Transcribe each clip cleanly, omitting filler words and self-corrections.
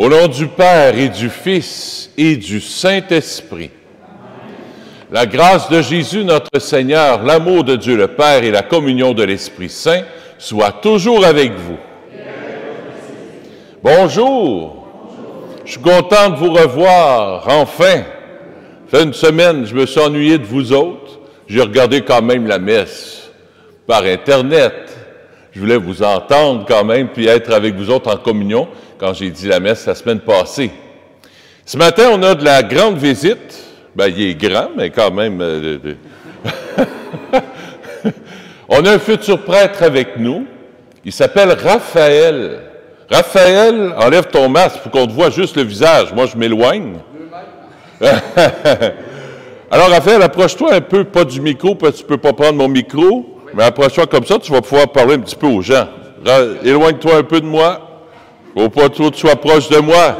Au nom du Père et du Fils et du Saint-Esprit, la grâce de Jésus notre Seigneur, l'amour de Dieu le Père et la communion de l'Esprit Saint soient toujours avec vous. Bonjour! Je suis content de vous revoir, enfin! Ça fait une semaine, je me suis ennuyé de vous autres. J'ai regardé quand même la messe par Internet. Je voulais vous entendre quand même, puis être avec vous autres en communion quand j'ai dit la messe la semaine passée. Ce matin, on a de la grande visite. Ben, il est grand, mais quand même... On a un futur prêtre avec nous. Il s'appelle Raphaël. Raphaël, enlève ton masque pour qu'on te voit juste le visage. Moi, je m'éloigne. Alors, Raphaël, approche-toi un peu, pas du micro, parce que tu ne peux pas prendre mon micro, mais approche-toi comme ça, tu vas pouvoir parler un petit peu aux gens. Éloigne-toi un peu de moi. Faut pas trop que tu sois proche de moi.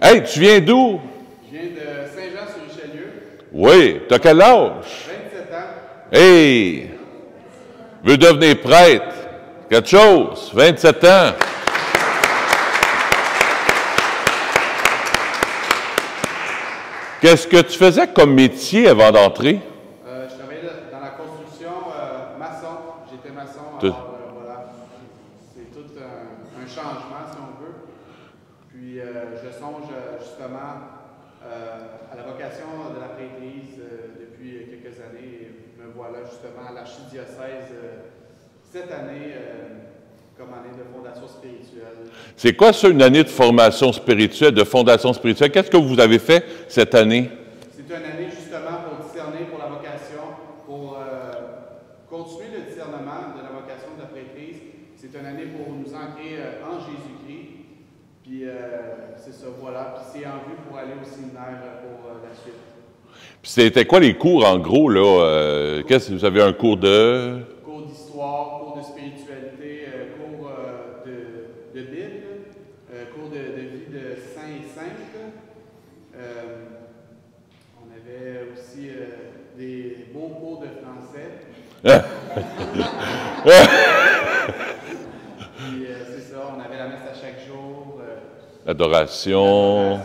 Hey, tu viens d'où? Je viens de Saint-Jean-sur-Richelieu. Oui. T'as quel âge? 27 ans. Hey! Veux devenir prêtre? Quelque chose? 27 ans. Qu'est-ce que tu faisais comme métier avant d'entrer? Je travaillais dans la construction, maçon. J'étais maçon. Voilà. C'est tout un changement, si on veut. Puis, je songe justement à la vocation de la prêtrise depuis quelques années. Et me voilà justement à l'archidiocèse cette année comme année de fondation spirituelle. C'est quoi ça, une année de formation spirituelle, de fondation spirituelle? Qu'est-ce que vous avez fait cette année? C'est une année justement pour discerner pour la vocation, pour continuer le discernement de la vocation de la prêtrise. C'est une année pour nous ancrer en Jésus-Christ. Puis c'est ça, voilà. Puis c'est en vue pour aller au séminaire pour la suite. Puis c'était quoi les cours en gros, là? Qu'est-ce que vous avez un cours de... Cours d'histoire, cours de spiritualité, cours de Bible, cours de vie de saints et saintes. On avait aussi des beaux cours de français. Puis c'est ça, on avait la messe à chaque jour. Adoration,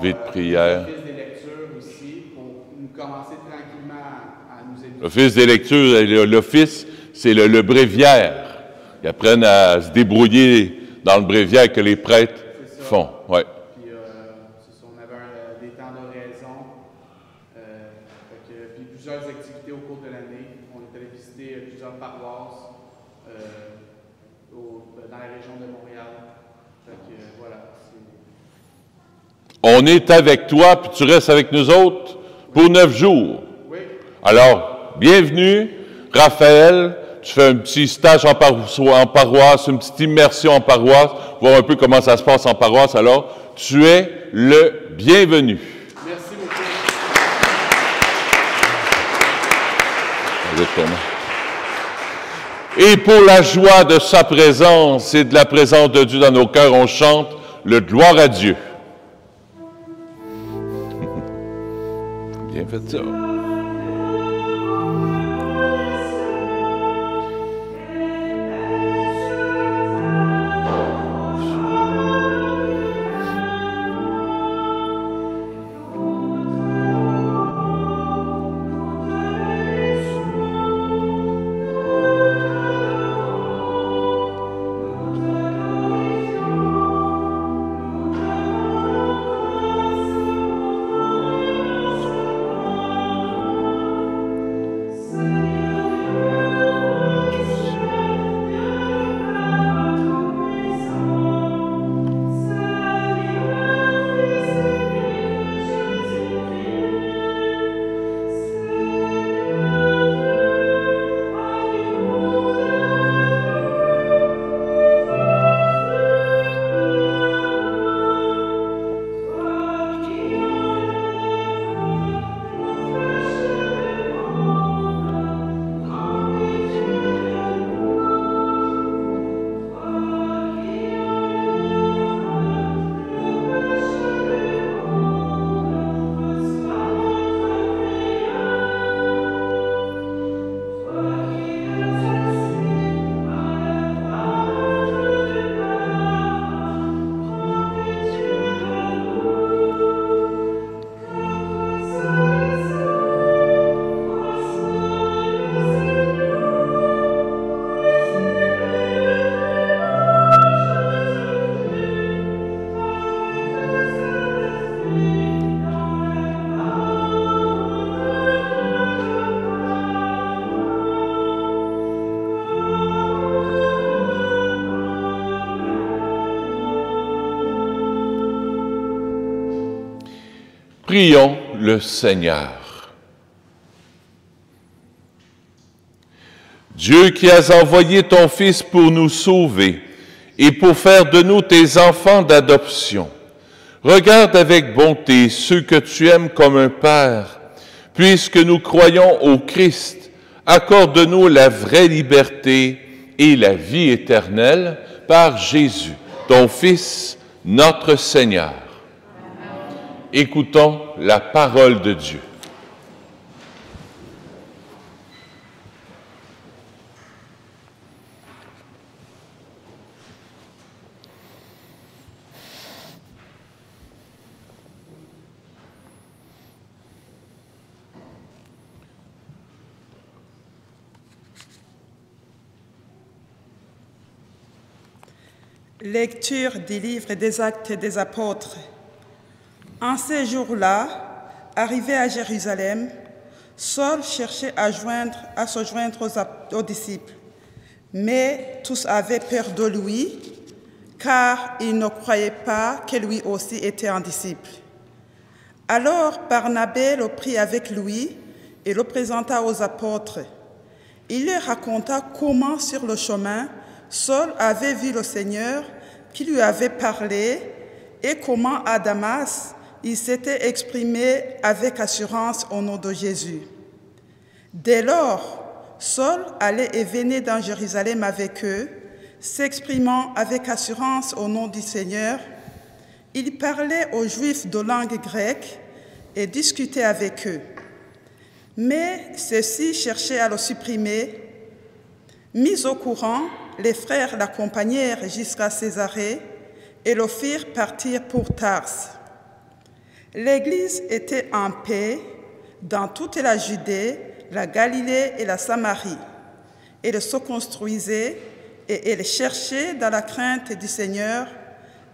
vie de prière. L'office des lectures aussi, pour nous commencer tranquillement à nous éduquer. L'office des lectures, l'office, c'est le bréviaire. Ils apprennent à se débrouiller dans le bréviaire que les prêtres font. Ouais. Puis, c'est ça, on avait des temps d'oraison, puis plusieurs activités au cours de l'année. On est allé visiter plusieurs paroisses dans la région de Montréal. Fait que, voilà. On est avec toi, puis tu restes avec nous autres pour 9 jours. Oui. Alors, bienvenue, Raphaël. Tu fais un petit stage en paroisse, une petite immersion en paroisse, voir un peu comment ça se passe en paroisse. Alors, tu es le bienvenu. Merci beaucoup. Et pour la joie de sa présence et de la présence de Dieu dans nos cœurs, on chante le gloire à Dieu. Bien fait ça. Prions le Seigneur. Dieu qui as envoyé ton Fils pour nous sauver et pour faire de nous tes enfants d'adoption, regarde avec bonté ceux que tu aimes comme un Père. Puisque nous croyons au Christ, accorde-nous la vraie liberté et la vie éternelle par Jésus, ton Fils, notre Seigneur. Écoutons la parole de Dieu. Lecture des livres des Actes des Apôtres. En ces jours-là, arrivé à Jérusalem, Saul cherchait à se joindre aux disciples. Mais tous avaient peur de lui, car ils ne croyaient pas que lui aussi était un disciple. Alors Barnabé le prit avec lui et le présenta aux apôtres. Il leur raconta comment, sur le chemin, Saul avait vu le Seigneur qui lui avait parlé et comment à Damas, il s'était exprimé avec assurance au nom de Jésus. Dès lors, Saul allait et venait dans Jérusalem avec eux, s'exprimant avec assurance au nom du Seigneur. Il parlait aux Juifs de langue grecque et discutait avec eux. Mais ceux-ci cherchaient à le supprimer. Mis au courant, les frères l'accompagnèrent jusqu'à Césarée et le firent partir pour Tarse. L'Église était en paix dans toute la Judée, la Galilée et la Samarie. Elle se construisait et elle cherchait dans la crainte du Seigneur,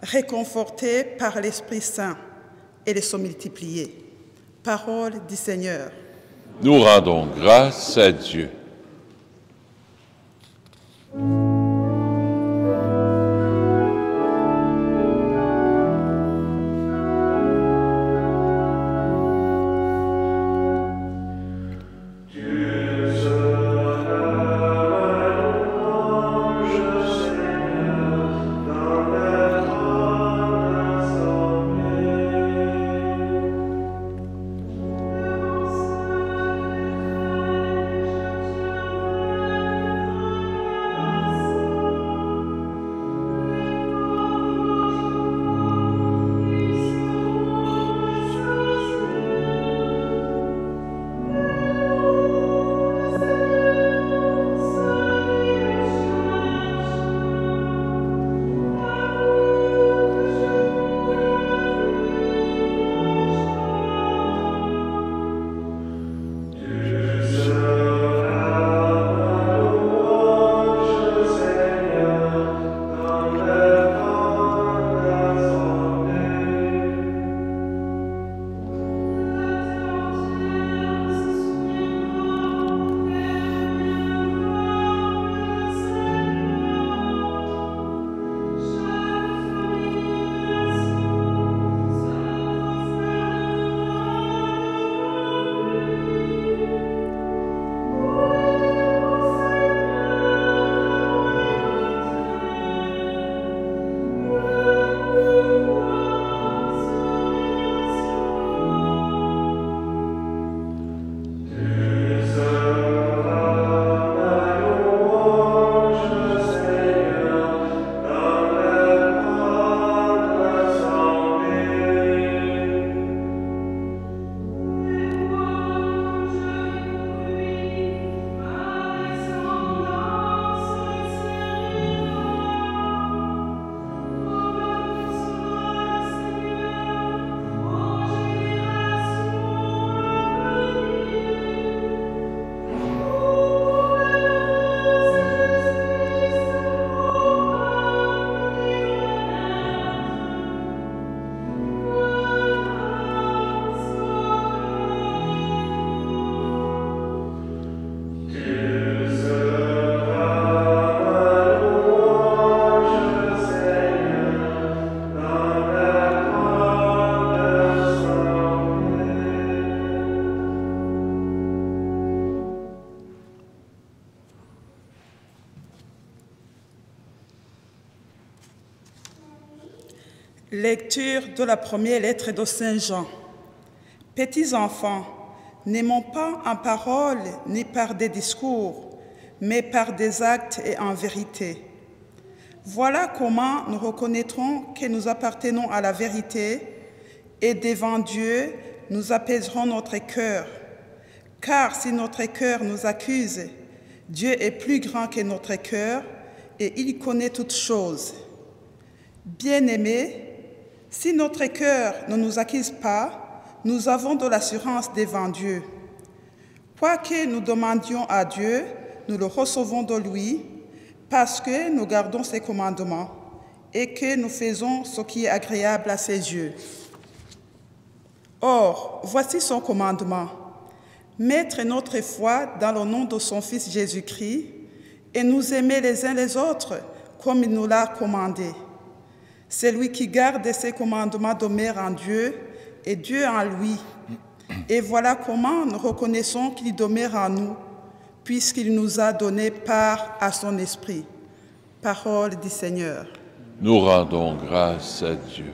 réconfortée par l'Esprit Saint. Elle se multipliait. Parole du Seigneur. Nous rendons grâce à Dieu. Lecture de la première lettre de Saint Jean. Petits enfants, n'aimons pas en parole ni par des discours, mais par des actes et en vérité. Voilà comment nous reconnaîtrons que nous appartenons à la vérité et devant Dieu, nous apaiserons notre cœur. Car si notre cœur nous accuse, Dieu est plus grand que notre cœur et il connaît toutes choses. Bien-aimés, si notre cœur ne nous accuse pas, nous avons de l'assurance devant Dieu. Quoi que nous demandions à Dieu, nous le recevons de lui, parce que nous gardons ses commandements et que nous faisons ce qui est agréable à ses yeux. Or, voici son commandement, mettre notre foi dans le nom de son Fils Jésus-Christ et nous aimer les uns les autres comme il nous l'a commandé. Celui qui garde ses commandements demeure en Dieu et Dieu en lui. Et voilà comment nous reconnaissons qu'il demeure en nous, puisqu'il nous a donné part à son esprit. Parole du Seigneur. Nous rendons grâce à Dieu.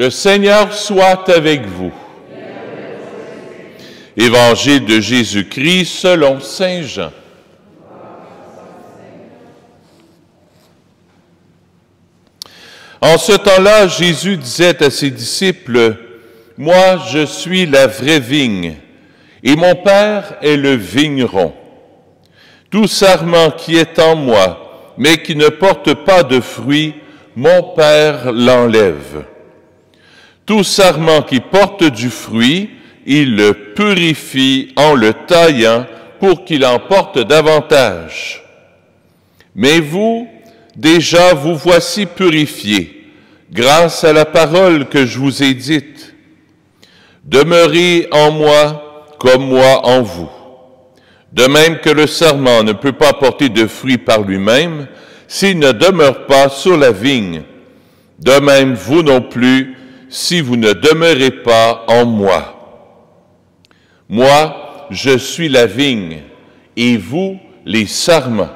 Le Seigneur soit avec vous. Évangile de Jésus-Christ selon saint Jean. En ce temps-là, Jésus disait à ses disciples, « Moi, je suis la vraie vigne, et mon Père est le vigneron. Tout sarment qui est en moi, mais qui ne porte pas de fruits, mon Père l'enlève. Tout sarment qui porte du fruit, il le purifie en le taillant pour qu'il en porte davantage. Mais vous, déjà vous voici purifiés, grâce à la parole que je vous ai dite. Demeurez en moi comme moi en vous. De même que le sarment ne peut pas porter de fruits par lui-même, s'il ne demeure pas sur la vigne. De même vous non plus, si vous ne demeurez pas en moi. Moi, je suis la vigne, et vous, les sarments.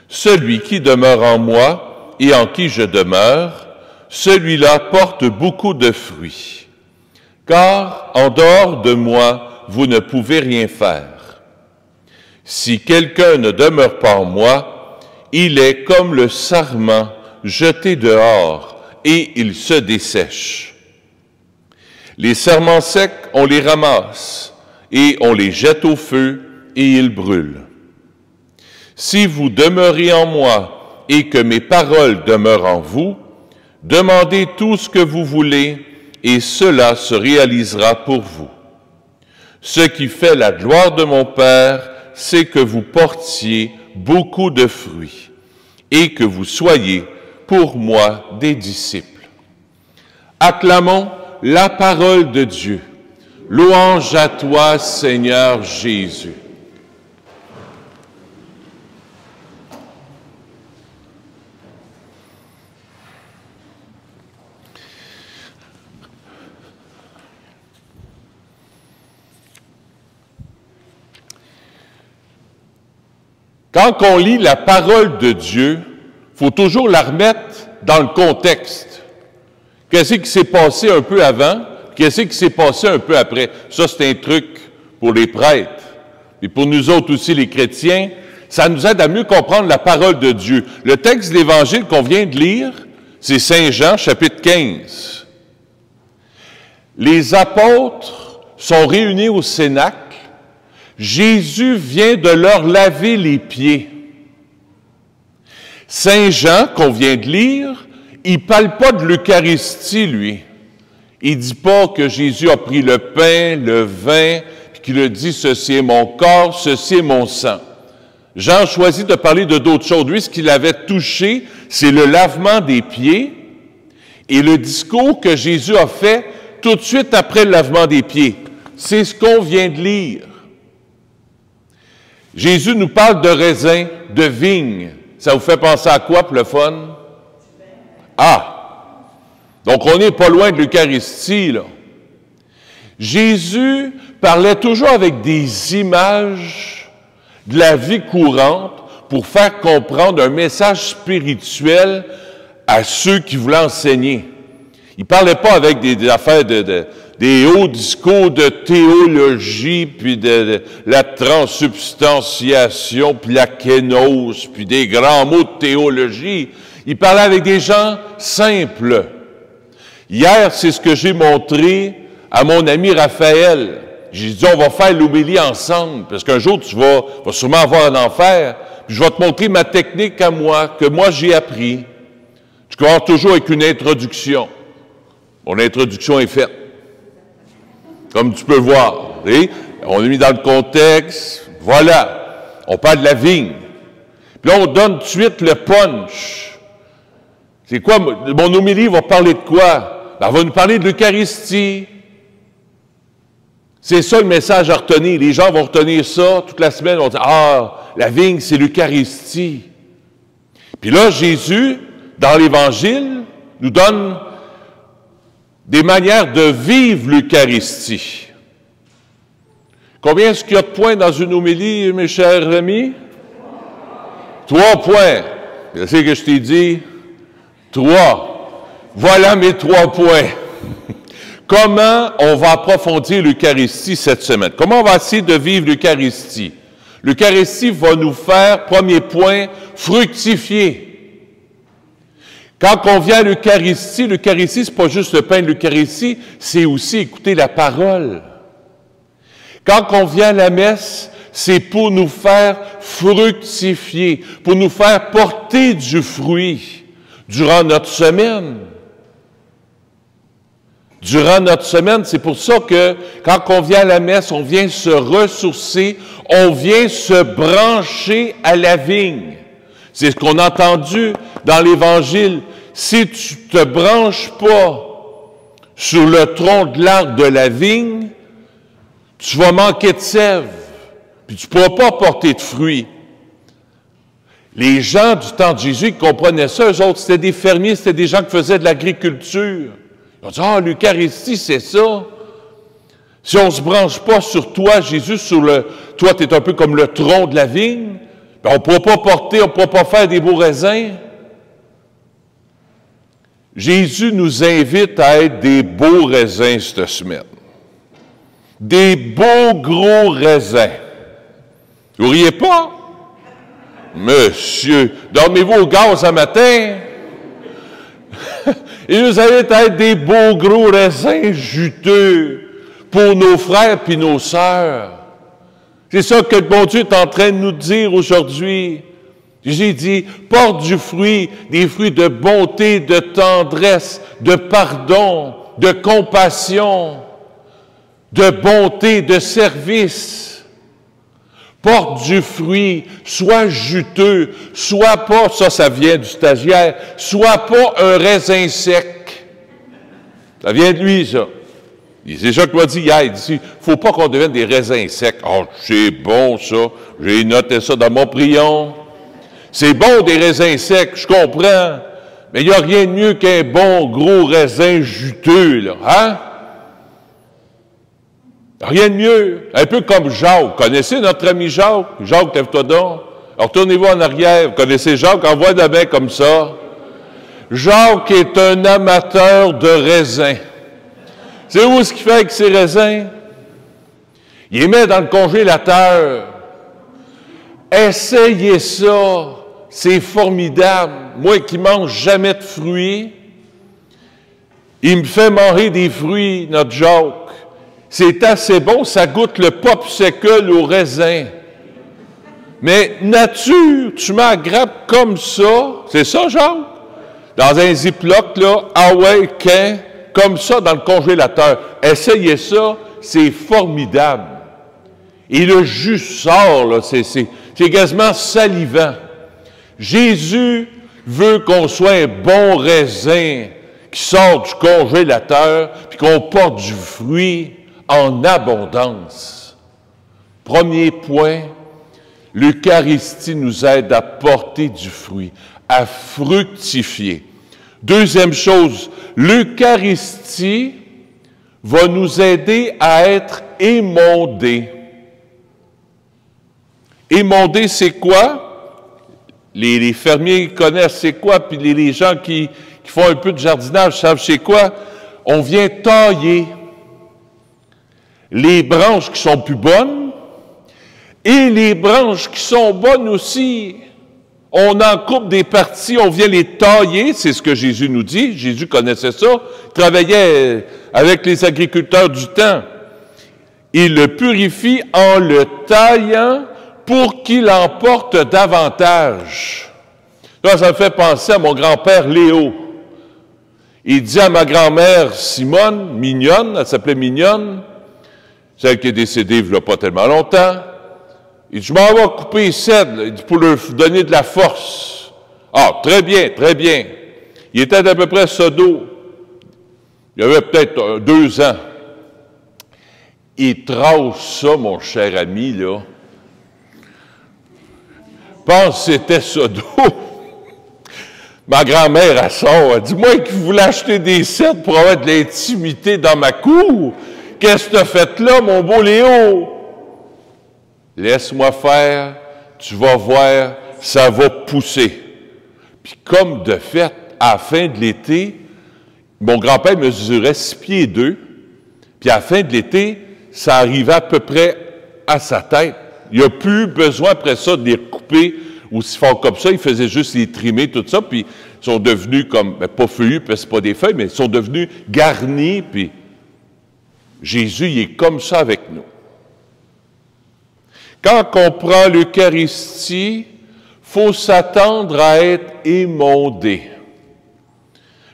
Celui qui demeure en moi et en qui je demeure, celui-là porte beaucoup de fruits. Car en dehors de moi, vous ne pouvez rien faire. Si quelqu'un ne demeure pas en moi, il est comme le sarment jeté dehors, et il se dessèche. Les sarments secs, on les ramasse, et on les jette au feu, et ils brûlent. Si vous demeurez en moi, et que mes paroles demeurent en vous, demandez tout ce que vous voulez, et cela se réalisera pour vous. Ce qui fait la gloire de mon Père, c'est que vous portiez beaucoup de fruits, et que vous soyez pour moi des disciples. Acclamons la parole de Dieu. Louange à toi, Seigneur Jésus. Quand on lit la parole de Dieu, il faut toujours la remettre dans le contexte. Qu'est-ce qui s'est passé un peu avant, qu'est-ce qui s'est passé un peu après? Ça, c'est un truc pour les prêtres. Et pour nous autres aussi, les chrétiens, ça nous aide à mieux comprendre la parole de Dieu. Le texte de l'Évangile qu'on vient de lire, c'est Saint Jean, chapitre 15. Les apôtres sont réunis au Cénacle. Jésus vient de leur laver les pieds. Saint Jean, qu'on vient de lire, il ne parle pas de l'Eucharistie, lui. Il ne dit pas que Jésus a pris le pain, le vin, puis qu'il a dit « Ceci est mon corps, ceci est mon sang ». Jean choisit de parler de d'autres choses. Lui, ce qu'il avait touché, c'est le lavement des pieds et le discours que Jésus a fait tout de suite après le lavement des pieds. C'est ce qu'on vient de lire. Jésus nous parle de raisin, de vigne. Ça vous fait penser à quoi pour le fun? Ah! Donc, on n'est pas loin de l'Eucharistie, là. Jésus parlait toujours avec des images de la vie courante pour faire comprendre un message spirituel à ceux qui voulaient enseigner. Il ne parlait pas avec des affaires des hauts discours de théologie, puis de la transsubstantiation, puis la kénose, puis des grands mots de théologie. Il parlait avec des gens simples. Hier, c'est ce que j'ai montré à mon ami Raphaël. J'ai dit, on va faire l'homélie ensemble, parce qu'un jour, tu vas sûrement avoir un enfer, puis je vais te montrer ma technique à moi, que moi j'ai appris. Je commence toujours avec une introduction. Mon introduction est faite. Comme tu peux voir. On est mis dans le contexte. Voilà. On parle de la vigne. Puis là, on donne tout de suite le punch. C'est quoi? Mon homélie va parler de quoi? Ben, elle va nous parler de l'Eucharistie. C'est ça le message à retenir. Les gens vont retenir ça toute la semaine. Ils vont dire, ah, la vigne, c'est l'Eucharistie. Puis là, Jésus, dans l'Évangile, nous donne des manières de vivre l'Eucharistie. Combien est-ce qu'il y a de points dans une homélie, mes chers amis? 3 points. C'est que je t'ai dit? 3. Voilà mes 3 points. Comment on va approfondir l'Eucharistie cette semaine? Comment on va essayer de vivre l'Eucharistie? L'Eucharistie va nous faire, premier point, fructifier. Quand on vient à l'Eucharistie, ce n'est pas juste le pain de l'Eucharistie, c'est aussi écouter la parole. Quand on vient à la messe, c'est pour nous faire fructifier, pour nous faire porter du fruit durant notre semaine. Durant notre semaine, c'est pour ça que quand on vient à la messe, on vient se ressourcer, on vient se brancher à la vigne. C'est ce qu'on a entendu dans l'Évangile. Si tu ne te branches pas sur le tronc de l'arbre de la vigne, tu vas manquer de sève, puis tu ne pourras pas porter de fruits. Les gens du temps de Jésus qui comprenaient ça, eux autres, c'était des fermiers, c'était des gens qui faisaient de l'agriculture. Ils ont dit, ah, l'Eucharistie, c'est ça. Si on ne se branche pas sur toi, Jésus, toi, tu es un peu comme le tronc de la vigne, ben on ne pourra pas porter, on ne pourra pas faire des beaux raisins. Jésus nous invite à être des beaux raisins cette semaine. Des beaux gros raisins. Vous ne riez pas? Monsieur, dormez-vous au gaz un matin? Il nous invite à être des beaux gros raisins juteux pour nos frères et nos sœurs. C'est ça que le bon Dieu est en train de nous dire aujourd'hui. Jésus dit, porte du fruit, des fruits de bonté, de tendresse, de pardon, de compassion, de bonté, de service. Porte du fruit, sois juteux, sois pas, ça vient du stagiaire, sois pas un raisin sec. Ça vient de lui, ça. C'est ça qu'il m'a dit hier, il dit, faut pas qu'on devienne des raisins secs. Oh, c'est bon, ça. J'ai noté ça dans mon prion. C'est bon des raisins secs, je comprends. Mais il n'y a rien de mieux qu'un bon gros raisin juteux, là. Hein? Rien de mieux. Un peu comme Jacques. Connaissez notre ami Jacques? Jacques, lève-toi donc. Alors, retournez-vous en arrière. Vous connaissez Jacques, envoie de la main comme ça. Jacques est un amateur de raisins. C'est où ce qu'il fait avec ses raisins? Il les met dans le congélateur. Essayez ça. C'est formidable. Moi qui mange jamais de fruits, il me fait manger des fruits, notre Jacques. C'est assez bon, ça goûte le popsicle au raisin. Mais nature, tu mets la grappe comme ça, c'est ça, Jacques? Dans un ziploc, là, ah ouais, comme ça dans le congélateur. Essayez ça, c'est formidable. Et le jus sort, là, c'est quasiment salivant. Jésus veut qu'on soit un bon raisin qui sort du congélateur, puis qu'on porte du fruit en abondance. Premier point, l'Eucharistie nous aide à porter du fruit, à fructifier. Deuxième chose, l'Eucharistie va nous aider à être émondés. Émondés, c'est quoi? Les fermiers connaissent c'est quoi, puis les gens qui font un peu de jardinage savent c'est quoi. On vient tailler les branches qui sont plus bonnes et les branches qui sont bonnes aussi. On en coupe des parties, on vient les tailler, c'est ce que Jésus nous dit. Jésus connaissait ça, il travaillait avec les agriculteurs du temps. Il le purifie en le taillant pour qu'il en porte davantage. Là, ça me fait penser à mon grand-père Léo. Il dit à ma grand-mère Simone, mignonne, elle s'appelait Mignonne, celle qui est décédée il n'y a pas tellement longtemps, il dit, je m'en vais couper les cèdres, il dit, pour leur donner de la force. Ah, très bien, très bien. Il était d'à peu près sodo. Il avait peut-être 2 ans. Il trace ça, mon cher ami, là. Pense que c'était sodo. Ma grand-mère, elle sort, elle dit, moi qui voulais acheter des cèdres pour avoir de l'intimité dans ma cour, qu'est-ce que tu as fait là, mon beau Léo? Laisse-moi faire, tu vas voir, ça va pousser. Puis comme de fait, à la fin de l'été, mon grand-père mesurait 6 pieds 2, puis à la fin de l'été, ça arrivait à peu près à sa tête. Il n'y a plus besoin après ça de les couper aussi fort comme ça, il faisait juste les trimer, tout ça, puis ils sont devenus comme, pas feuillus, parce que c'est pas des feuilles, mais ils sont devenus garnis, puis Jésus, il est comme ça avec nous. Quand on prend l'Eucharistie, il faut s'attendre à être émondé.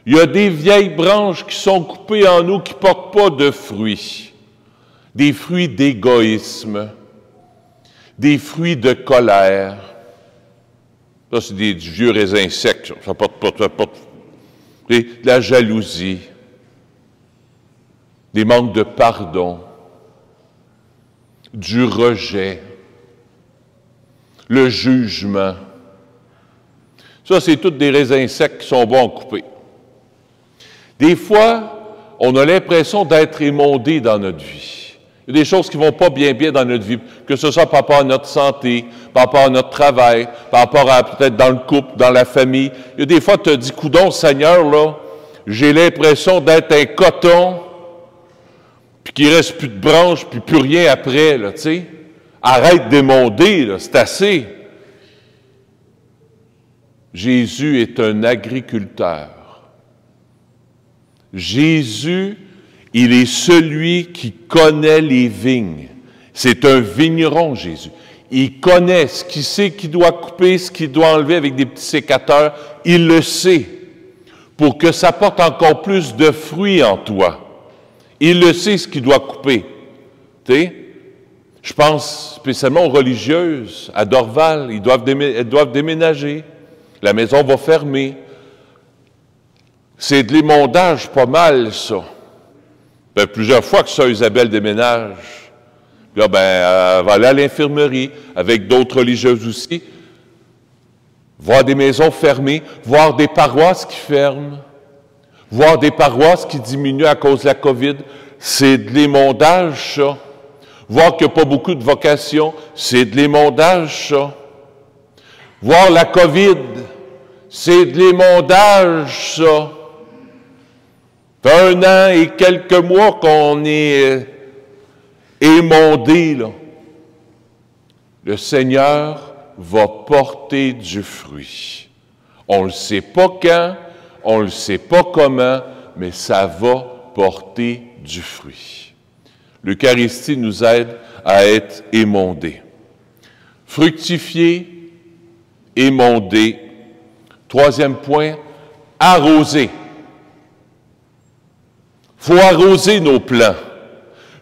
Il y a des vieilles branches qui sont coupées en nous qui ne portent pas de fruits. Des fruits d'égoïsme, des fruits de colère. Ça, c'est du vieux raisin sec, ça porte pas de la jalousie, des manques de pardon, du rejet, le jugement. Ça, c'est tous des raisins secs qui sont bons à couper. Des fois, on a l'impression d'être émondé dans notre vie. Il y a des choses qui ne vont pas bien dans notre vie, que ce soit par rapport à notre santé, par rapport à notre travail, par rapport à peut-être dans le couple, dans la famille. Il y a des fois, tu te dis, coudonc, Seigneur, là, j'ai l'impression d'être un coton, puis qu'il ne reste plus de branches, puis plus rien après, là, tu sais. Arrête d'émonder, là, c'est assez. Jésus est un agriculteur. Jésus, il est celui qui connaît les vignes. C'est un vigneron, Jésus. Il connaît ce qu'il sait qu'il doit couper, ce qu'il doit enlever avec des petits sécateurs. Il le sait pour que ça porte encore plus de fruits en toi. Il le sait ce qu'il doit couper. Tu sais, je pense spécialement aux religieuses à Dorval. Elles doivent déménager. La maison va fermer. C'est de l'émondage pas mal, ça. Ben, plusieurs fois que ça, Isabelle déménage. Là, ben, elle va aller à l'infirmerie avec d'autres religieuses aussi. Voir des maisons fermées, voir des paroisses qui ferment, voir des paroisses qui diminuent à cause de la COVID. C'est de l'émondage, ça. Voir qu'il n'y a pas beaucoup de vocations, c'est de l'émondage, ça. Voir la COVID, c'est de l'émondage, ça. Ça fait 1 an et quelques mois qu'on est émondé, là. Le Seigneur va porter du fruit. On ne le sait pas quand, on ne le sait pas comment, mais ça va porter du fruit. L'Eucharistie nous aide à être émondés. Fructifier, émonder. 3e point, arroser. Il faut arroser nos plants.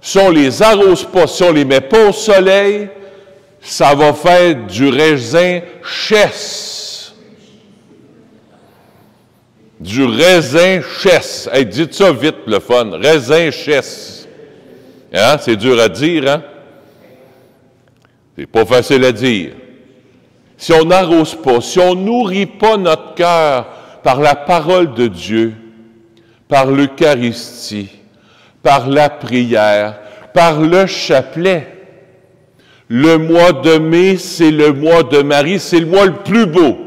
Si on ne les arrose pas, si on ne les met pas au soleil, ça va faire du raisin chesse. Du raisin chesse. Hey, dites ça vite, le fun. Raisin chesse. Hein? C'est dur à dire, hein? C'est pas facile à dire. Si on n'arrose pas, si on nourrit pas notre cœur par la parole de Dieu, par l'Eucharistie, par la prière, par le chapelet, le mois de mai, c'est le mois de Marie, c'est le mois le plus beau.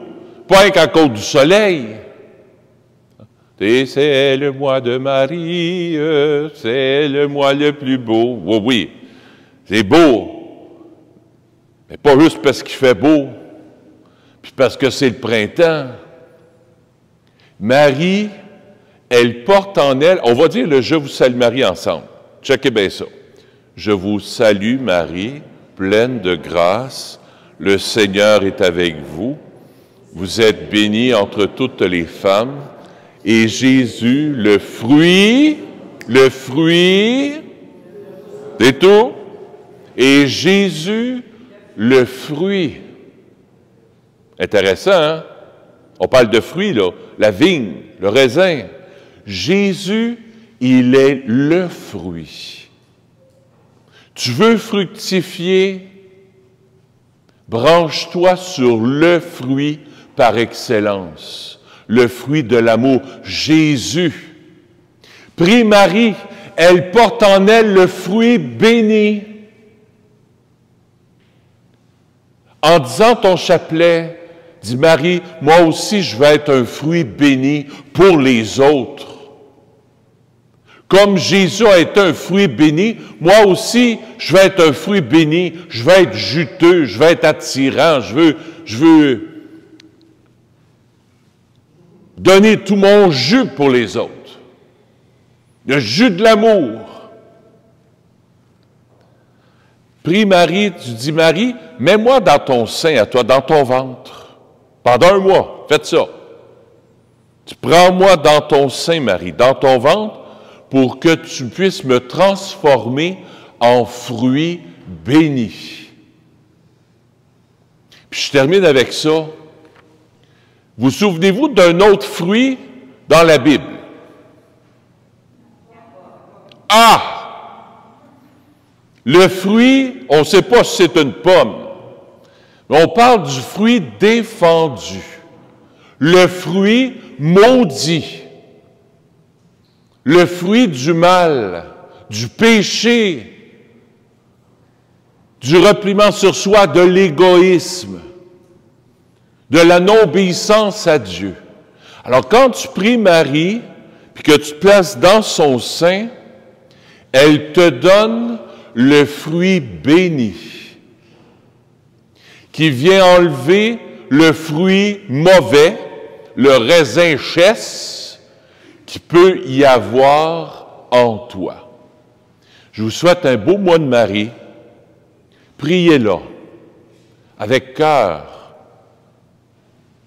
Pas qu'à cause du soleil. C'est le mois de Marie, c'est le mois le plus beau. Oui, oui, c'est beau. Mais pas juste parce qu'il fait beau, puis parce que c'est le printemps. Marie, elle porte en elle, on va dire le « Je vous salue Marie » ensemble. Checkez bien ça. Je vous salue Marie, pleine de grâce, le Seigneur est avec vous. Vous êtes bénie entre toutes les femmes, et Jésus, le fruit, c'est tout. Et Jésus, le fruit. Intéressant, hein? On parle de fruits, là, la vigne, le raisin. Jésus, il est le fruit. Tu veux fructifier? Branche-toi sur le fruit par excellence, le fruit de l'amour, Jésus. Prie Marie, elle porte en elle le fruit béni. En disant ton chapelet, dis Marie, moi aussi je veux être un fruit béni pour les autres. Comme Jésus a été un fruit béni, moi aussi, je vais être un fruit béni, je vais être juteux, je vais être attirant, je veux donner tout mon jus pour les autres. Le jus de l'amour. Prie Marie, tu dis Marie, mets-moi dans ton sein à toi, dans ton ventre. Pendant 1 mois, faites ça. Tu prends-moi dans ton sein, Marie, dans ton ventre, pour que tu puisses me transformer en fruit béni. Puis je termine avec ça. Vous souvenez-vous d'un autre fruit dans la Bible? Ah! Le fruit, on ne sait pas si c'est une pomme, mais on parle du fruit défendu. Le fruit maudit. Le fruit du mal, du péché, du repliement sur soi, de l'égoïsme, de la non-obéissance à Dieu. Alors, quand tu pries Marie, puis que tu te places dans son sein, elle te donne le fruit béni, qui vient enlever le fruit mauvais, le raisin chesse, qui peut y avoir en toi. Je vous souhaite un beau mois de Marie. Priez-la avec cœur.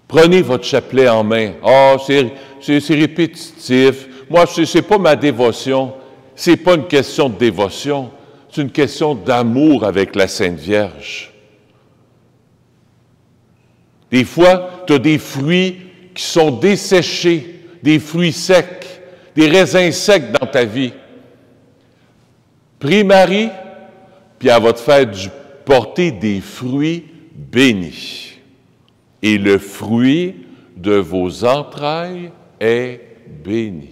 Prenez votre chapelet en main. Oh, c'est répétitif. Moi, ce n'est pas ma dévotion. Ce n'est pas une question de dévotion. C'est une question d'amour avec la Sainte Vierge. Des fois, tu as des fruits qui sont desséchés, des fruits secs, des raisins secs dans ta vie. Prie Marie, puis elle va te faire porter des fruits bénis. Et le fruit de vos entrailles est béni.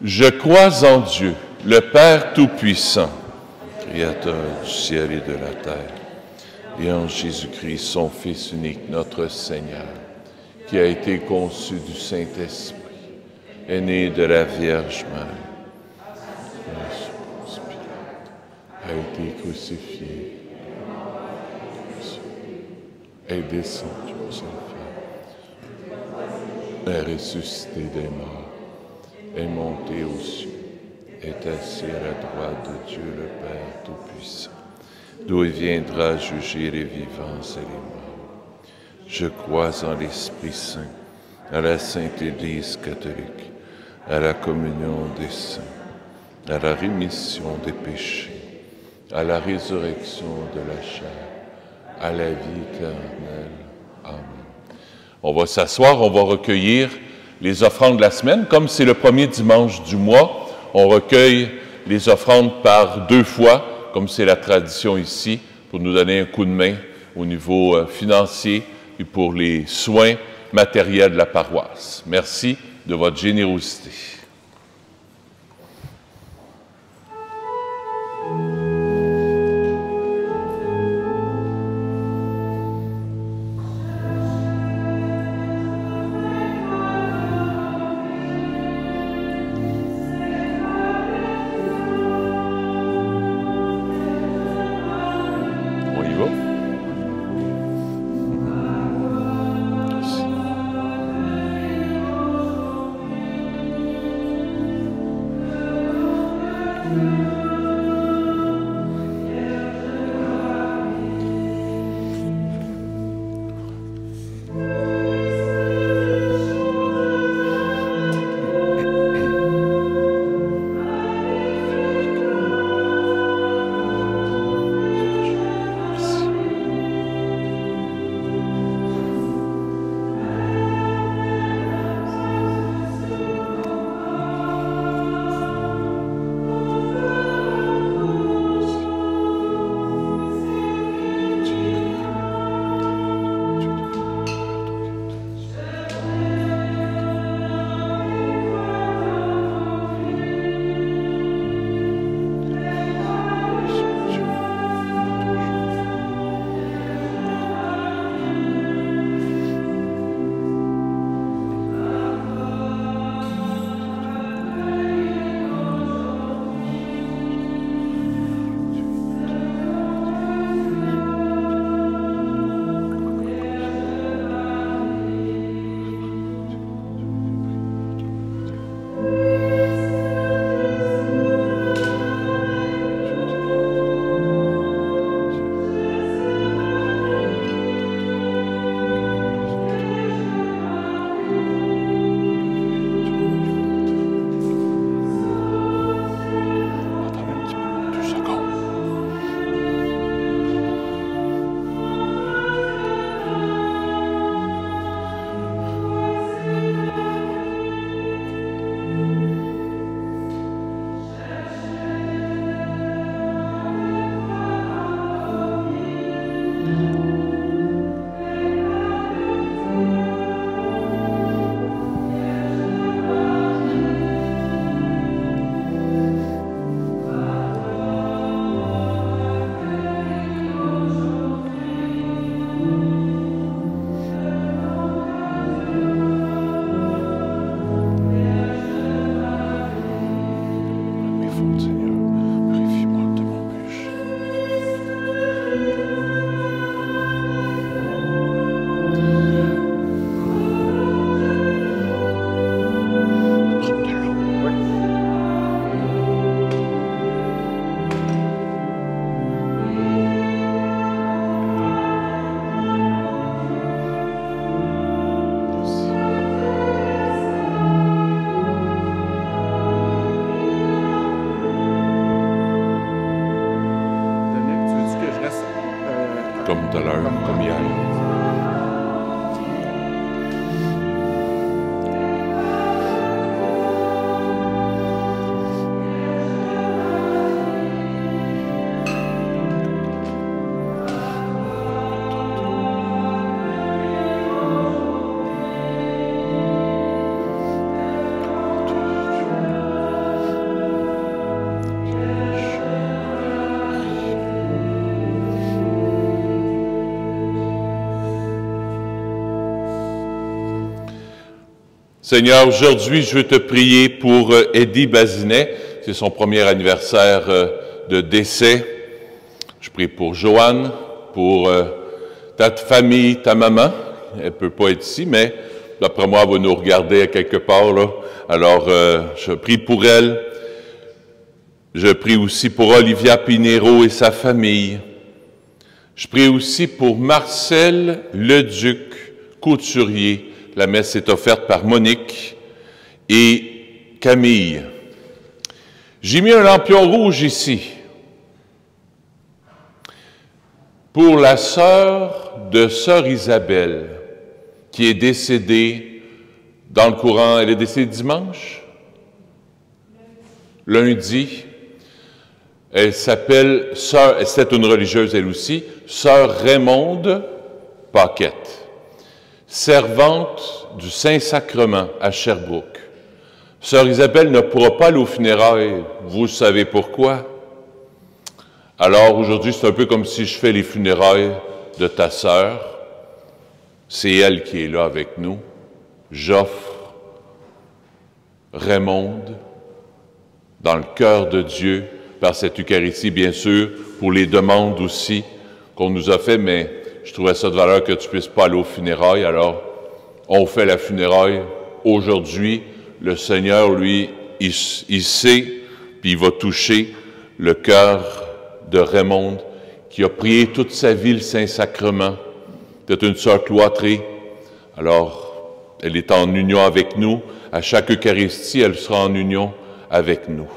Je crois en Dieu, le Père Tout-Puissant, Créateur du ciel et de la terre, et en Jésus-Christ, son Fils unique, notre Seigneur, qui a été conçu du Saint-Esprit, est né de la Vierge Mère, a été crucifié, est descendu aux enfers, est ressuscité des morts, est monté aux cieux, est assis à la droite de Dieu le Père Tout-Puissant, d'où il viendra juger les vivants et les morts. Je crois en l'Esprit Saint, à la Sainte Église catholique, à la communion des saints, à la rémission des péchés, à la résurrection de la chair, à la vie éternelle. Amen. On va s'asseoir, on va recueillir les offrandes de la semaine. Comme c'est le premier dimanche du mois, on recueille les offrandes par 2 fois, comme c'est la tradition ici, pour nous donner un coup de main au niveau financier et pour les soins matériels de la paroisse. Merci de votre générosité. Comme tout à l'heure, comme hier. Seigneur, aujourd'hui, je veux te prier pour Eddie Bazinet. C'est son premier anniversaire de décès. Je prie pour Joanne, pour ta famille, ta maman. Elle ne peut pas être ici, mais d'après moi, elle va nous regarder à quelque part, là. Alors, je prie pour elle. Je prie aussi pour Olivia Pinero et sa famille. Je prie aussi pour Marcel Leduc, couturier. La messe est offerte par Monique et Camille. J'ai mis un lampion rouge ici pour la sœur de sœur Isabelle, qui est décédée dans le courant. Elle est décédée dimanche? Lundi. Elle s'appelle sœur, c'était une religieuse elle aussi, sœur Raymonde Paquette, servante du Saint-Sacrement à Sherbrooke. Sœur Isabelle ne pourra pas aller aux funérailles, vous savez pourquoi? Alors aujourd'hui, c'est un peu comme si je fais les funérailles de ta sœur. C'est elle qui est là avec nous. J'offre Raymonde dans le cœur de Dieu par cette Eucharistie, bien sûr, pour les demandes aussi qu'on nous a fait, mais je trouvais ça de valeur que tu puisses pas aller aux funérailles. Alors, on fait la funéraille aujourd'hui. Le Seigneur, lui, il sait, puis il va toucher le cœur de Raymonde, qui a prié toute sa vie le Saint-Sacrement. C'est une sœur cloîtrée. Alors, elle est en union avec nous. À chaque Eucharistie, elle sera en union avec nous.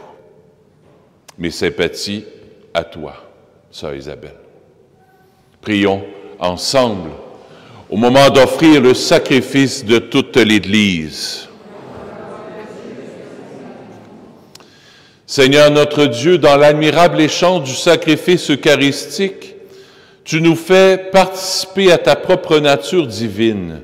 Mes sympathies à toi, sœur Isabelle. Prions ensemble au moment d'offrir le sacrifice de toute l'Église. Seigneur notre Dieu, dans l'admirable échange du sacrifice eucharistique, tu nous fais participer à ta propre nature divine.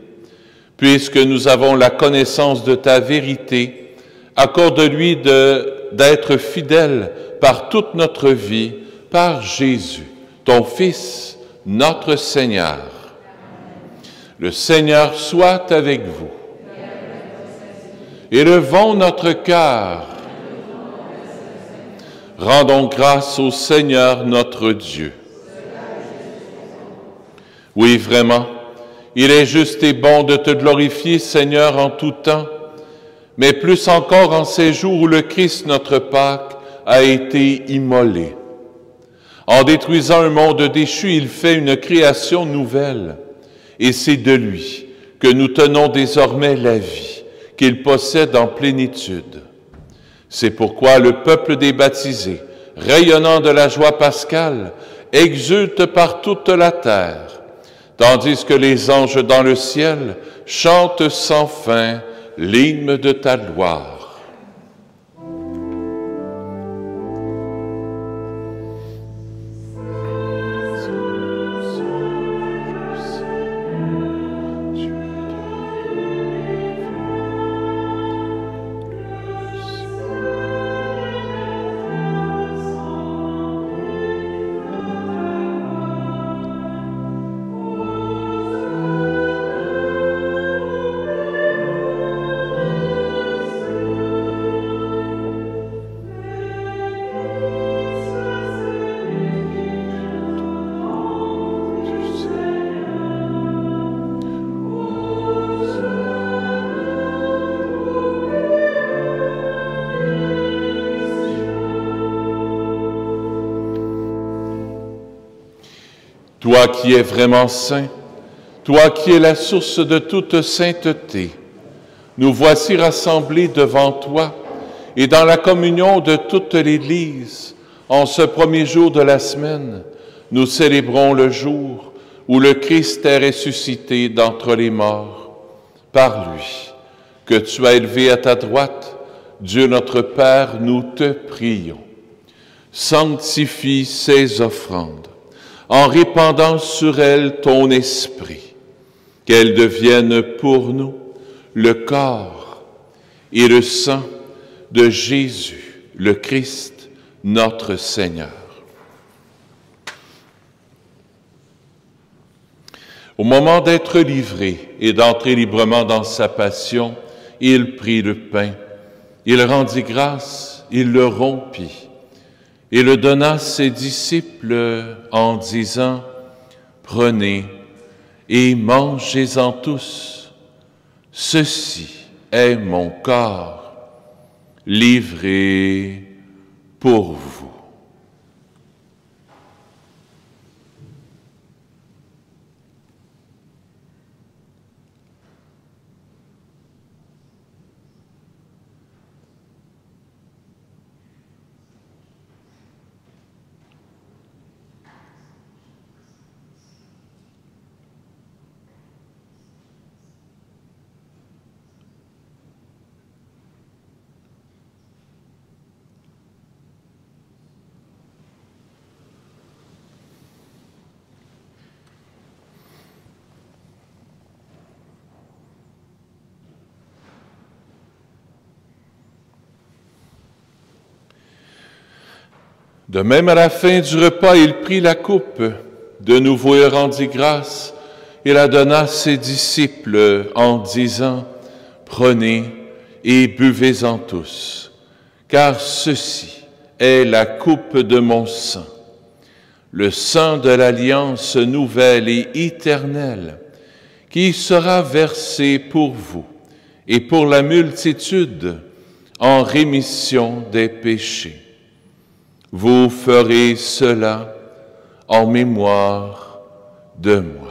Puisque nous avons la connaissance de ta vérité, accorde-lui d'être fidèle par toute notre vie, par Jésus, ton Fils, notre Seigneur. Le Seigneur soit avec vous. Élevons notre cœur. Rendons grâce au Seigneur notre Dieu. Oui, vraiment, il est juste et bon de te glorifier, Seigneur, en tout temps, mais plus encore en ces jours où le Christ, notre Pâque, a été immolé. En détruisant un monde déchu, il fait une création nouvelle, et c'est de lui que nous tenons désormais la vie, qu'il possède en plénitude. C'est pourquoi le peuple des baptisés, rayonnant de la joie pascale, exulte par toute la terre, tandis que les anges dans le ciel chantent sans fin l'hymne de ta gloire. Toi qui es vraiment saint, toi qui es la source de toute sainteté, nous voici rassemblés devant toi et dans la communion de toute l'Église, en ce premier jour de la semaine, nous célébrons le jour où le Christ est ressuscité d'entre les morts. Par lui, que tu as élevé à ta droite, Dieu notre Père, nous te prions. Sanctifie ces offrandes, en répandant sur elles ton esprit, qu'elles deviennent pour nous le corps et le sang de Jésus, le Christ, notre Seigneur. Au moment d'être livré et d'entrer librement dans sa passion, il prit le pain, il rendit grâce, il le rompit, et le donna à ses disciples en disant, « Prenez et mangez-en tous, ceci est mon corps, livré pour vous. » De même, à la fin du repas, il prit la coupe. De nouveau, il rendit grâce et la donna à ses disciples en disant, « Prenez et buvez-en tous, car ceci est la coupe de mon sang, le sang de l'alliance nouvelle et éternelle, qui sera versé pour vous et pour la multitude en rémission des péchés. Vous ferez cela en mémoire de moi. »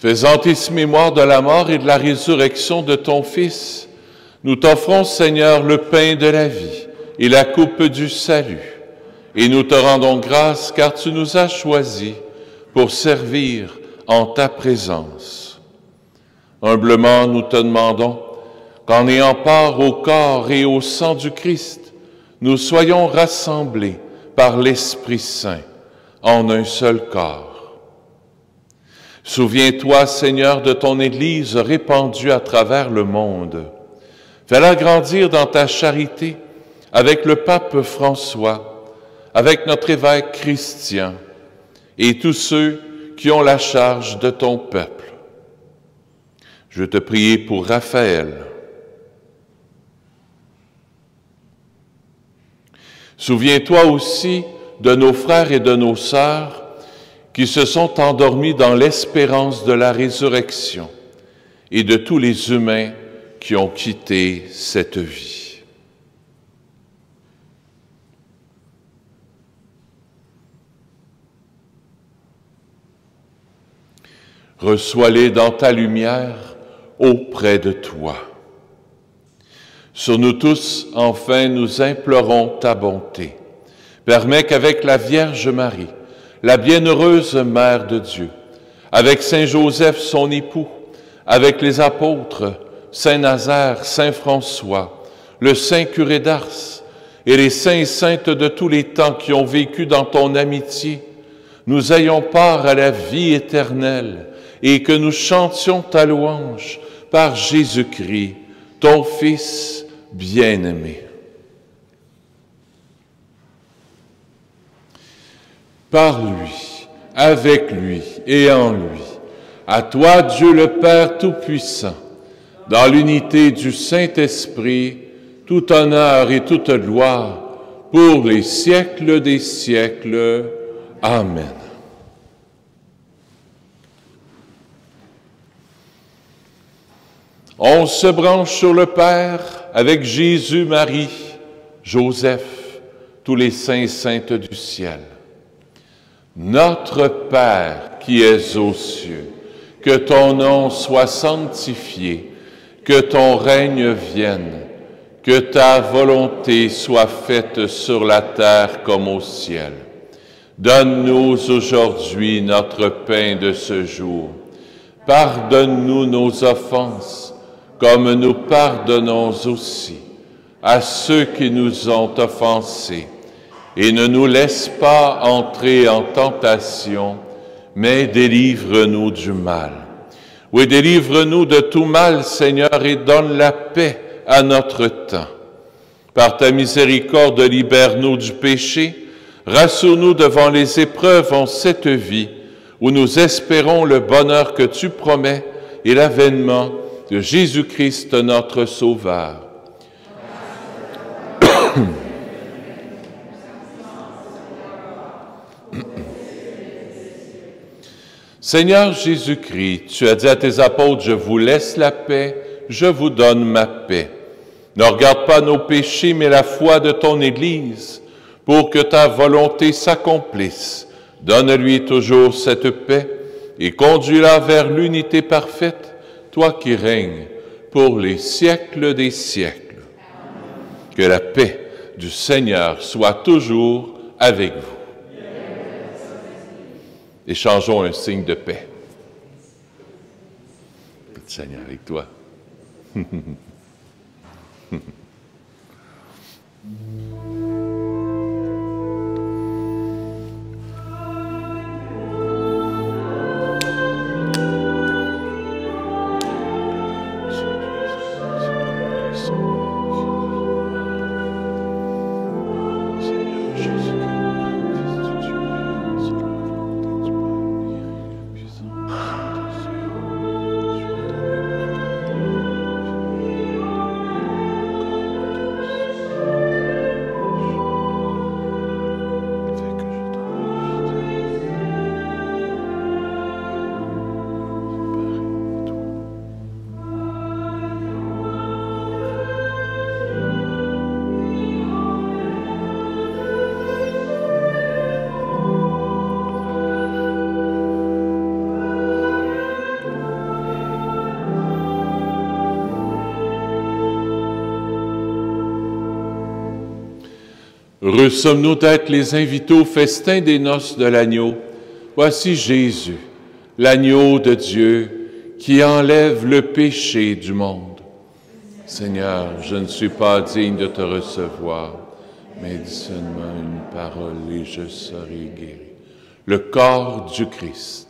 Faisant ici mémoire de la mort et de la résurrection de ton Fils, nous t'offrons, Seigneur, le pain de la vie et la coupe du salut, et nous te rendons grâce car tu nous as choisis pour servir en ta présence. Humblement, nous te demandons qu'en ayant part au corps et au sang du Christ, nous soyons rassemblés par l'Esprit Saint en un seul corps. Souviens-toi, Seigneur, de ton Église répandue à travers le monde. Fais-la grandir dans ta charité avec le pape François, avec notre évêque Christian et tous ceux qui ont la charge de ton peuple. Je te prie pour Raphaël. Souviens-toi aussi de nos frères et de nos sœurs qui se sont endormis dans l'espérance de la résurrection et de tous les humains qui ont quitté cette vie. Reçois-les dans ta lumière auprès de toi. Sur nous tous, enfin, nous implorons ta bonté. Permets qu'avec la Vierge Marie, la bienheureuse Mère de Dieu, avec Saint Joseph, son époux, avec les apôtres, Saint Nazaire, Saint François, le Saint curé d'Ars et les saints et saintes de tous les temps qui ont vécu dans ton amitié, nous ayons part à la vie éternelle et que nous chantions ta louange par Jésus-Christ, ton Fils bien-aimé. Par lui, avec lui et en lui, à toi, Dieu le Père Tout-Puissant, dans l'unité du Saint-Esprit, tout honneur et toute gloire pour les siècles des siècles. Amen. On se branche sur le Père avec Jésus, Marie, Joseph, tous les saints et saintes du ciel. Notre Père qui es aux cieux, que ton nom soit sanctifié, que ton règne vienne, que ta volonté soit faite sur la terre comme au ciel. Donne-nous aujourd'hui notre pain de ce jour. Pardonne-nous nos offenses, comme nous pardonnons aussi à ceux qui nous ont offensés. Et ne nous laisse pas entrer en tentation, mais délivre-nous du mal. Oui, délivre-nous de tout mal, Seigneur, et donne la paix à notre temps. Par ta miséricorde, libère-nous du péché, rassure-nous devant les épreuves en cette vie, où nous espérons le bonheur que tu promets et l'avènement de Jésus-Christ, notre Sauveur. Seigneur Jésus-Christ, tu as dit à tes apôtres, « Je vous laisse la paix, je vous donne ma paix. » Ne regarde pas nos péchés, mais la foi de ton Église, pour que ta volonté s'accomplisse. Donne-lui toujours cette paix et conduis-la vers l'unité parfaite, toi qui règnes pour les siècles des siècles. Que la paix du Seigneur soit toujours avec vous. Échangeons un signe de paix. Le Seigneur avec toi. Heureux sommes-nous d'être les invités au festin des noces de l'agneau. Voici Jésus, l'agneau de Dieu, qui enlève le péché du monde. Seigneur, je ne suis pas digne de te recevoir, mais dis seulement une parole et je serai guéri. Le corps du Christ.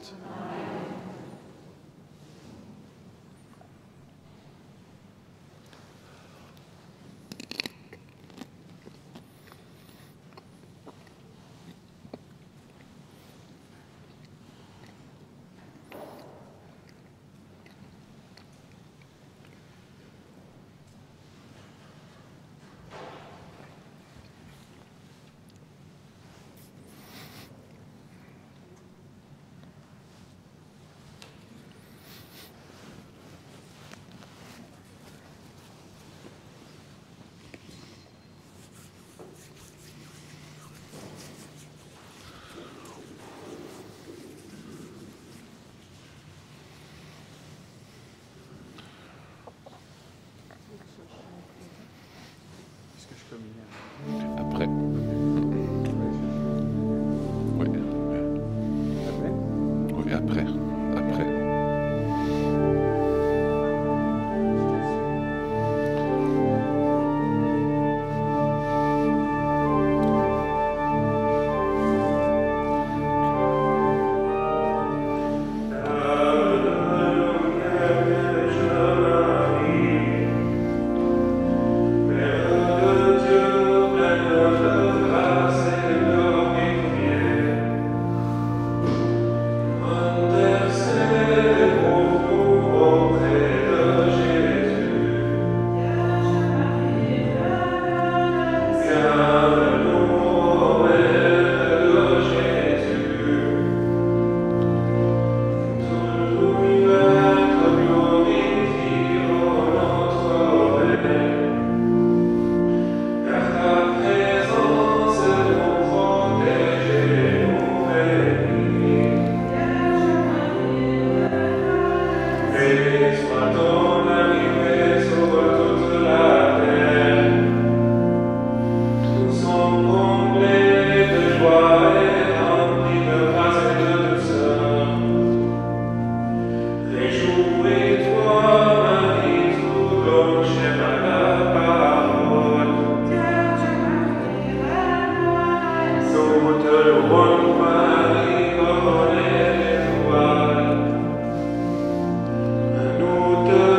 Nous te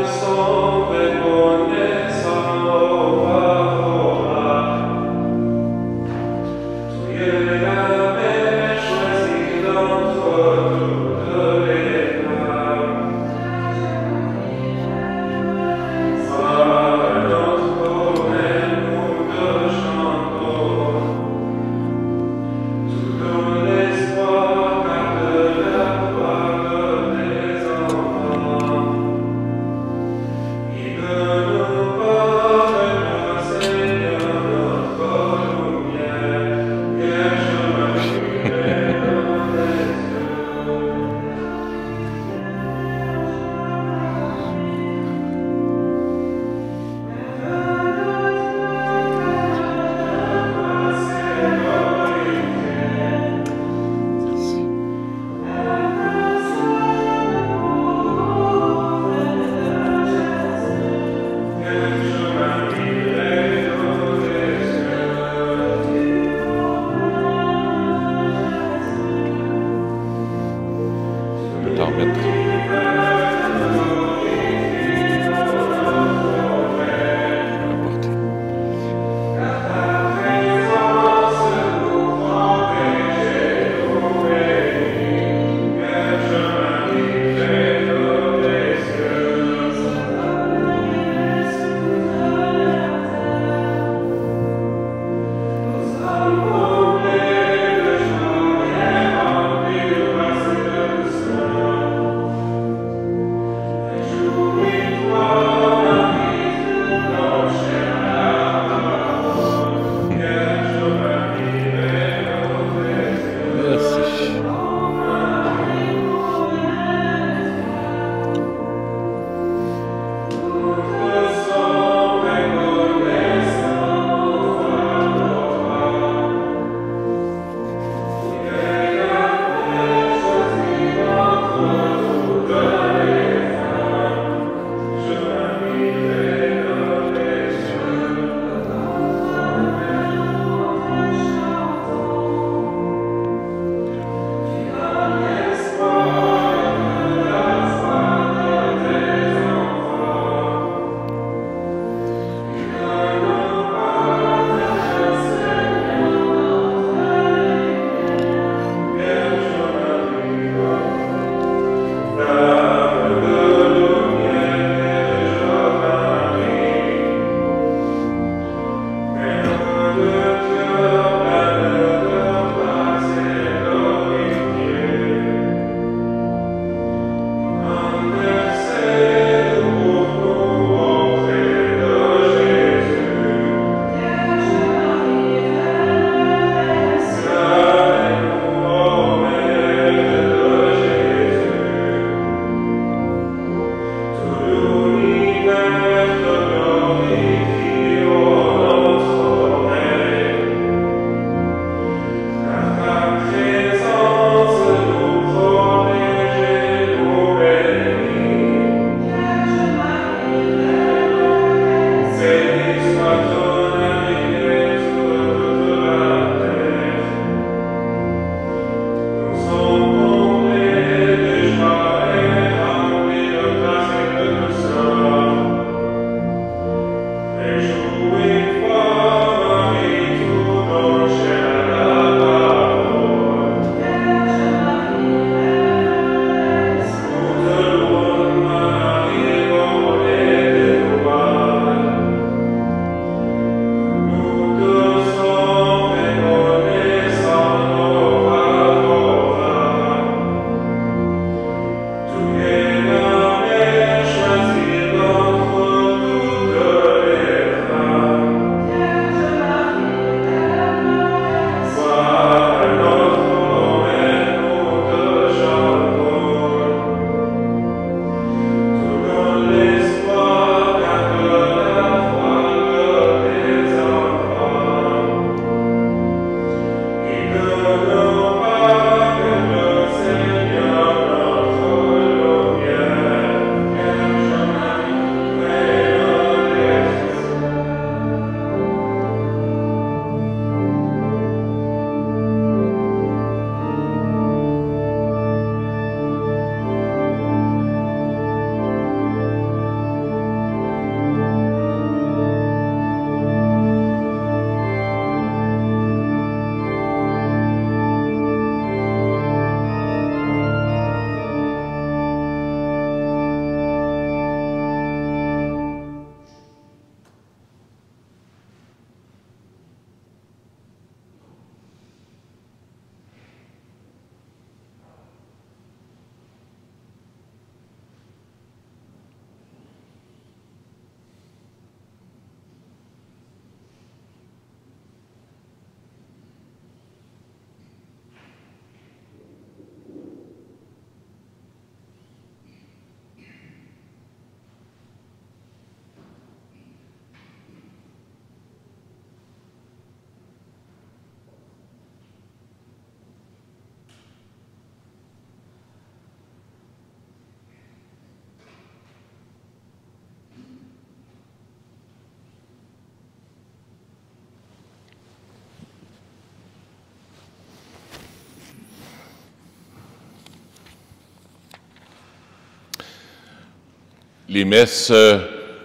Les messes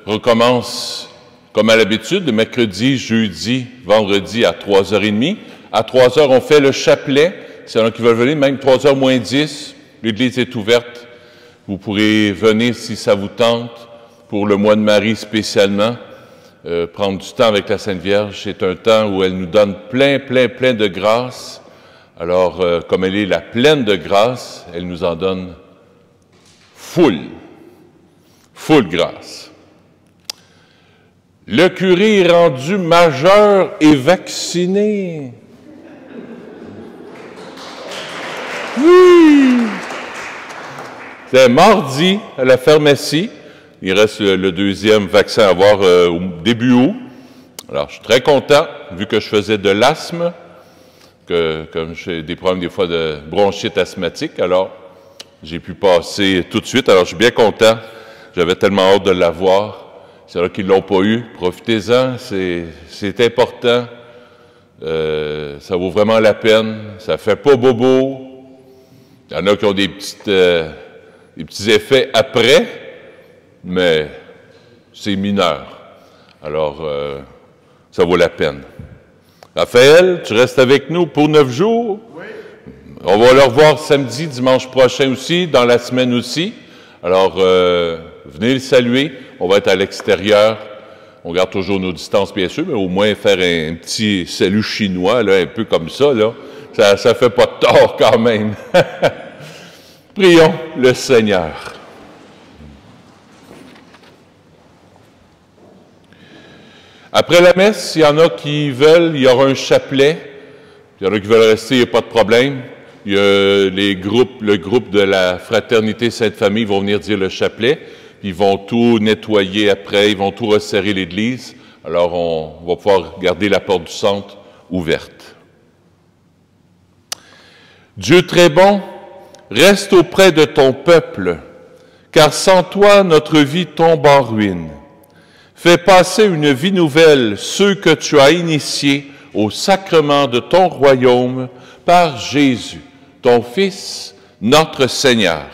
recommencent comme à l'habitude, le mercredi, jeudi, vendredi à 3h30. À 3h, on fait le chapelet. S'il y en a qui veulent venir, même 3h moins 10, l'église est ouverte. Vous pourrez venir si ça vous tente, pour le mois de Marie spécialement. Prendre du temps avec la Sainte Vierge, c'est un temps où elle nous donne plein de grâce. Alors, comme elle est la pleine de grâce, elle nous en donne full grâce. Le curé est rendu majeur et vacciné. Oui! C'est mardi à la pharmacie. Il reste le deuxième vaccin à avoir au début août. Alors, je suis très content, vu que je faisais de l'asthme, comme j'ai des problèmes des fois de bronchite asthmatique, alors j'ai pu passer tout de suite. Alors, je suis bien content. J'avais tellement hâte de l'avoir. C'est là qu'ils ne l'ont pas eu. Profitez-en, c'est important. Ça vaut vraiment la peine. Ça fait pas bobo. Il y en a qui ont des petits effets après, mais c'est mineur. Alors, ça vaut la peine. Raphaël, tu restes avec nous pour 9 jours? Oui. On va le revoir samedi, dimanche prochain aussi, dans la semaine aussi. Alors, venez le saluer. On va être à l'extérieur. On garde toujours nos distances, bien sûr, mais au moins faire un petit salut chinois, là, un peu comme ça, là. Ça fait pas de tort quand même. Prions le Seigneur. Après la messe, il y en a qui veulent, il y aura un chapelet. Il y en a qui veulent rester, il n'y a pas de problème. Il y a le groupe de la Fraternité Sainte-Famille vont venir dire le chapelet. Ils vont tout nettoyer après, ils vont tout resserrer l'église. Alors, on va pouvoir garder la porte du centre ouverte. Dieu très bon, reste auprès de ton peuple, car sans toi, notre vie tombe en ruine. Fais passer une vie nouvelle ceux que tu as initiés au sacrement de ton royaume par Jésus, ton Fils, notre Seigneur.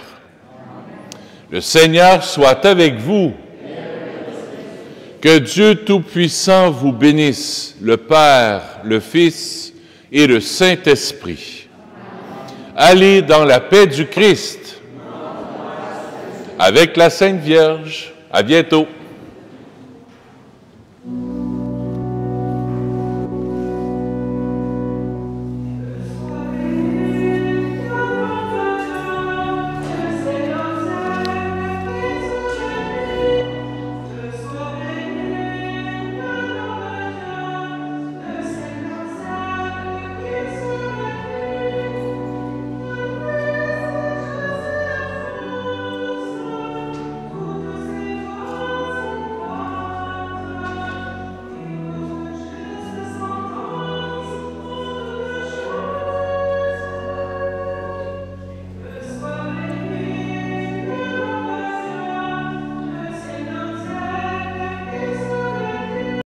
Le Seigneur soit avec vous. Que Dieu Tout-Puissant vous bénisse, le Père, le Fils et le Saint-Esprit. Allez dans la paix du Christ. Avec la Sainte Vierge. À bientôt.